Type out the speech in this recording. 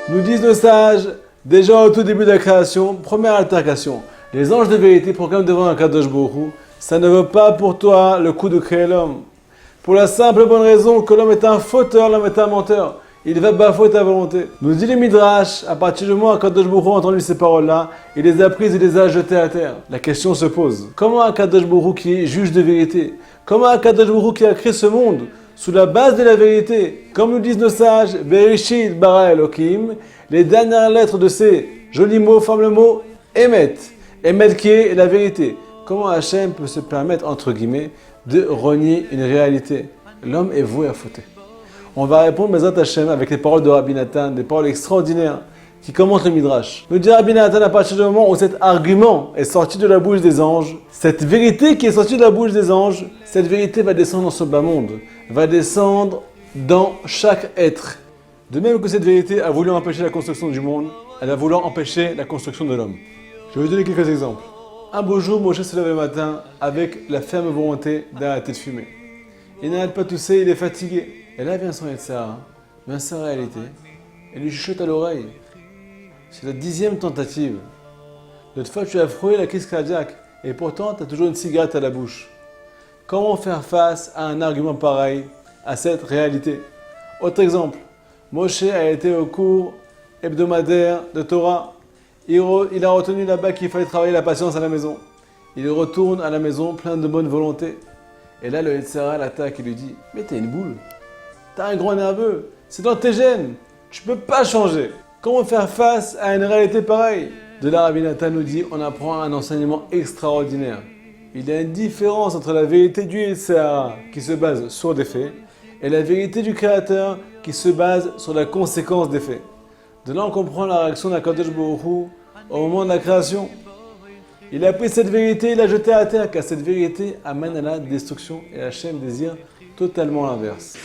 Nous disent nos sages, déjà au tout début de la création, première altercation. Les anges de vérité proclament devant un Kadosh Baruch Hu, ça ne veut pas pour toi le coup de créer l'homme. Pour la simple et bonne raison que l'homme est un fauteur, l'homme est un menteur. Il va bafouer ta volonté. Nous dit le Midrash, à partir du moment où Kadosh Baruch Hu a entendu ces paroles-là, il les a prises et les a jetées à terre. La question se pose, comment un Kadosh Baruch Hu qui est juge de vérité, comment un Kadosh Baruch Hu qui a créé ce monde sous la base de la vérité, comme nous disent nos sages, Bereshit bara Elohim, les dernières lettres de ces jolis mots forment le mot Emet. Emet qui est la vérité. Comment Hachem peut se permettre, entre guillemets, de renier une réalité? L'homme est voué à fauter. On va répondre, Bezrat Hachem, avec les paroles de Rabbi Nathan, des paroles extraordinaires qui commentent le Midrash. Nous dit Rabbi Nathan, à partir du moment où cet argument est sorti de la bouche des anges, cette vérité qui est sortie de la bouche des anges, cette vérité va descendre dans ce bas monde, va descendre dans chaque être. De même que cette vérité a voulu empêcher la construction du monde, elle a voulu empêcher la construction de l'homme. Je vais vous donner quelques exemples. Un beau jour, Moshe se lève le matin avec la ferme volonté d'arrêter de fumer. Il n'arrête pas de tousser, il est fatigué. Et là vient son Yetzirah, vient sa réalité, et lui chuchote à l'oreille. C'est la 10e tentative. L'autre fois, tu as frôlé la crise cardiaque, et pourtant, tu as toujours une cigarette à la bouche. Comment faire face à un argument pareil, à cette réalité? Autre exemple, Moshe a été au cours hebdomadaire de Torah. Il a retenu là-bas qu'il fallait travailler la patience à la maison. Il retourne à la maison plein de bonne volonté. Et là, le Yetzirah l'attaque et lui dit « Mais t'es une boule. T'as un gros nerveux. C'est dans tes gènes. Tu peux pas changer. Comment faire face à une réalité pareille ?» De là, Rabbi Nathan nous dit, on apprend un enseignement extraordinaire. Il y a une différence entre la vérité du Yetzirah qui se base sur des faits et la vérité du Créateur qui se base sur la conséquence des faits. De là, on comprend la réaction d'Akadosh Baruch Hu au moment de la création. Il a pris cette vérité, il l'a jetée à terre, car cette vérité amène à la destruction et Hachem désire totalement l'inverse.